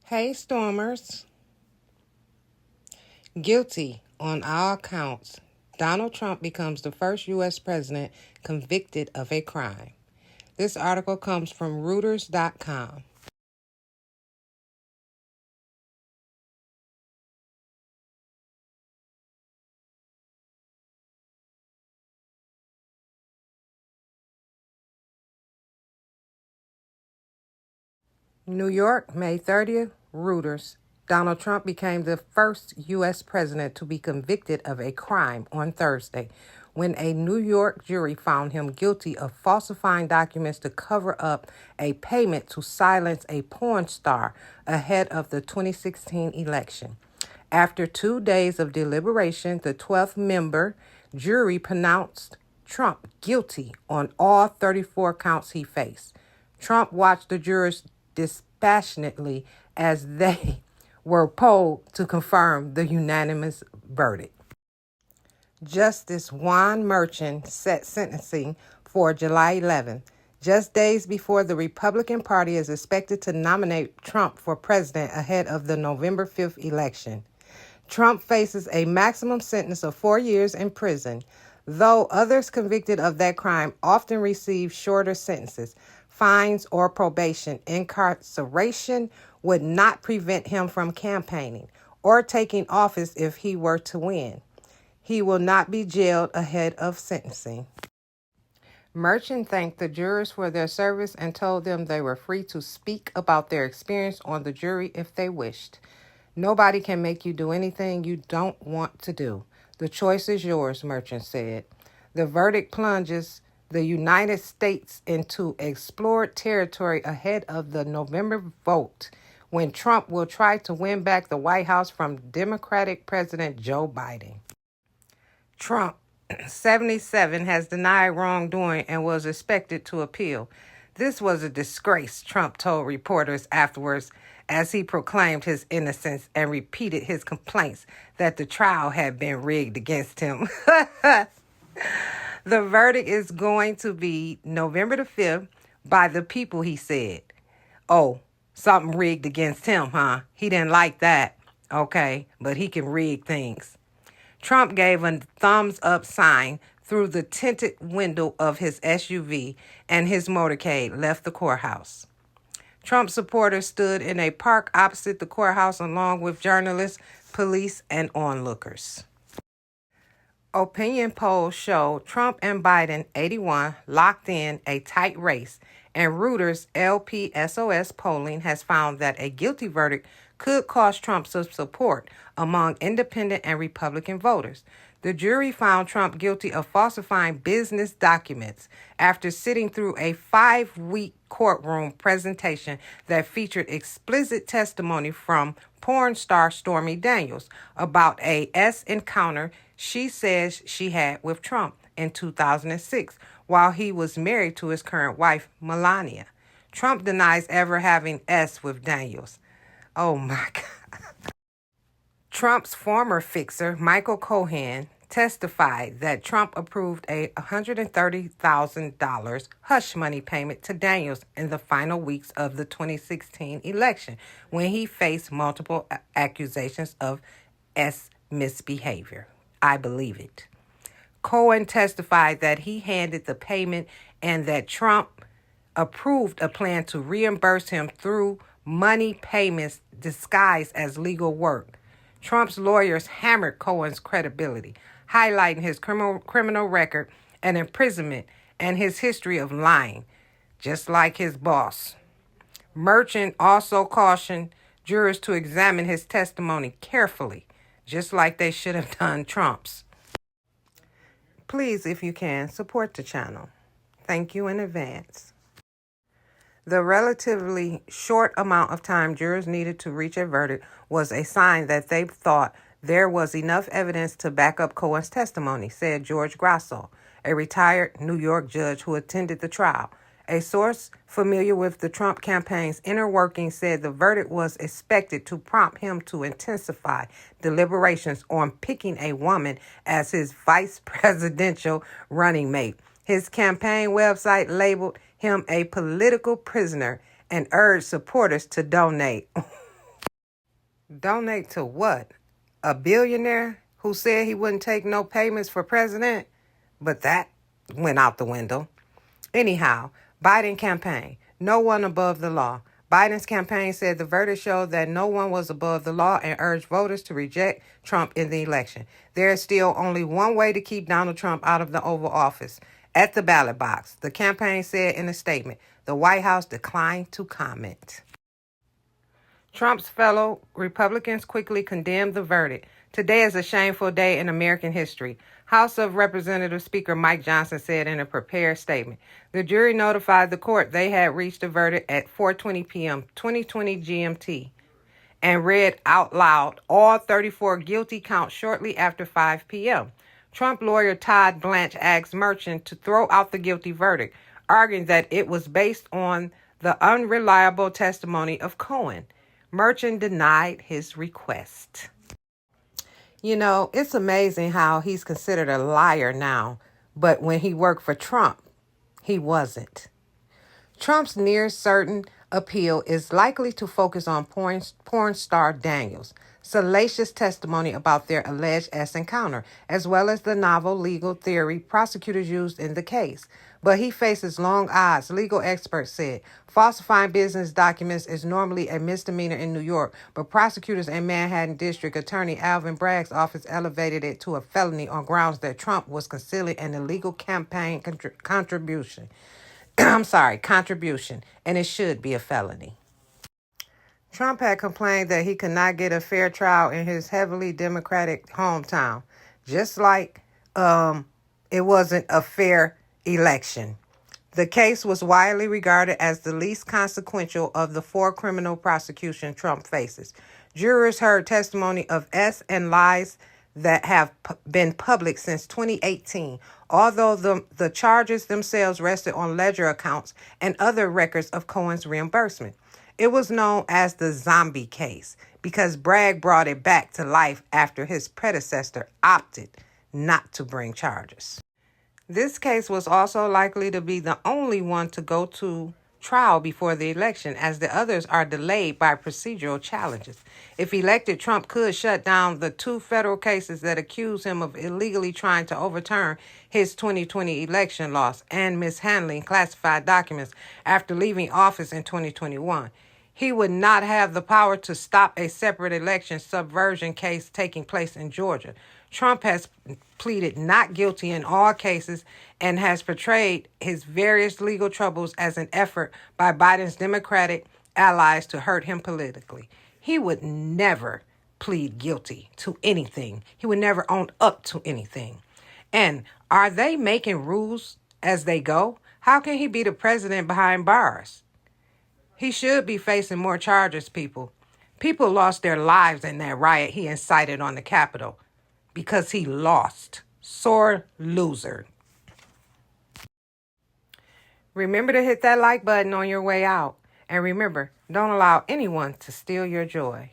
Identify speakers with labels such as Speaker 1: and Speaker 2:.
Speaker 1: Hey, Stormers. Guilty on all counts. Donald Trump becomes the first U.S. president convicted of a crime. This article comes from Reuters.com. New York, May 30th, Reuters. Donald Trump became the first U.S. president to be convicted of a crime on Thursday when a New York jury found him guilty of falsifying documents to cover up a payment to silence a porn star ahead of the 2016 election. After 2 days of deliberation, the 12th member jury pronounced Trump guilty on all 34 counts he faced. Trump watched the jurors dispassionately as they were polled to confirm the unanimous verdict. Justice Juan Merchan set sentencing for July 11th, just days before the Republican Party is expected to nominate Trump for president ahead of the November 5th election. Trump faces a maximum sentence of 4 years in prison, though others convicted of that crime often receive shorter sentences. Fines or probation. Incarceration would not prevent him from campaigning or taking office if he were to win. He will not be jailed ahead of sentencing. Merchant thanked the jurors for their service and told them they were free to speak about their experience on the jury if they wished. Nobody can make you do anything you don't want to do. The choice is yours, Merchant said. The verdict plunges the United States into explored territory ahead of the November vote, when Trump will try to win back the White House from Democratic President Joe Biden. Trump, 77, has denied wrongdoing and was expected to appeal. This was a disgrace, Trump told reporters afterwards, as he proclaimed his innocence and repeated his complaints that the trial had been rigged against him. The verdict is going to be November the 5th by the people, he said. Oh, something rigged against him, huh? He didn't like that. Okay, but he can rig things. Trump gave a thumbs-up sign through the tinted window of his SUV, and his motorcade left the courthouse. Trump supporters stood in a park opposite the courthouse along with journalists, police, and onlookers. Opinion polls show Trump and Biden, 81, locked in a tight race, and Reuters LPSOS polling has found that a guilty verdict could cost Trump some support among independent and Republican voters. The jury found Trump guilty of falsifying business documents after sitting through a 5-week courtroom presentation that featured explicit testimony from porn star Stormy Daniels about a encounter she says she had with Trump in 2006 while he was married to his current wife, Melania. Trump denies ever having with Daniels. Oh my God. Trump's former fixer, Michael Cohen, testified that Trump approved a $130,000 hush money payment to Daniels in the final weeks of the 2016 election when he faced multiple accusations of misbehavior. I believe it. Cohen testified that he handed the payment and that Trump approved a plan to reimburse him through money payments disguised as legal work. Trump's lawyers hammered Cohen's credibility, highlighting his criminal record and imprisonment and his history of lying, just like his boss. Merchant also cautioned jurors to examine his testimony carefully, just like they should have done Trump's. Please, if you can, support the channel. Thank you in advance. The relatively short amount of time jurors needed to reach a verdict was a sign that they thought there was enough evidence to back up Cohen's testimony, said George Grasso, a retired New York judge who attended the trial. A source familiar with the Trump campaign's inner workings said the verdict was expected to prompt him to intensify deliberations on picking a woman as his vice presidential running mate. His campaign website labeled him a political prisoner and urged supporters to donate. Donate to what? A billionaire who said he wouldn't take no payments for president? But that went out the window. Anyhow, Biden campaign. No one above the law. Biden's campaign said the verdict showed that no one was above the law and urged voters to reject Trump in the election. There is still only one way to keep Donald Trump out of the Oval Office: at the ballot box. The campaign said in a statement. The White House declined to comment. Trump's fellow Republicans quickly condemned the verdict. Today is a shameful day in American history. House of Representatives Speaker Mike Johnson said in a prepared statement. The jury notified the court they had reached a verdict at 4:20 p.m. 2020 GMT and read out loud all 34 guilty counts shortly after 5 p.m. Trump lawyer Todd Blanche asked Merchant to throw out the guilty verdict, arguing that it was based on the unreliable testimony of Cohen. Merchant denied his request. You know, it's amazing how he's considered a liar now, but when he worked for Trump, he wasn't. Trump's near certain appeal is likely to focus on porn star Daniels' salacious testimony about their alleged encounter, as well as the novel legal theory prosecutors used in the case. But he faces long odds, legal experts said. Falsifying business documents is normally a misdemeanor in New York, but prosecutors in Manhattan District Attorney Alvin Bragg's office elevated it to a felony on grounds that Trump was concealing an illegal campaign contribution. Contribution, and it should be a felony. Trump had complained that he could not get a fair trial in his heavily Democratic hometown, just like it wasn't a fair election. The case was widely regarded as the least consequential of the 4 criminal prosecutions Trump faces. Jurors heard testimony of S and lies that have been public since 2018, although the charges themselves rested on ledger accounts and other records of Cohen's reimbursement. It was known as the zombie case because Bragg brought it back to life after his predecessor opted not to bring charges. This case was also likely to be the only one to go to trial before the election, as the others are delayed by procedural challenges. If elected, Trump could shut down the 2 federal cases that accuse him of illegally trying to overturn his 2020 election loss and mishandling classified documents after leaving office in 2021. He would not have the power to stop a separate election subversion case taking place in Georgia. Trump has pleaded not guilty in all cases and has portrayed his various legal troubles as an effort by Biden's Democratic allies to hurt him politically. He would never plead guilty to anything. He would never own up to anything. And are they making rules as they go? How can he be the president behind bars? He should be facing more charges, people. People lost their lives in that riot he incited on the Capitol because he lost. Sore loser. Remember to hit that like button on your way out. And remember, don't allow anyone to steal your joy.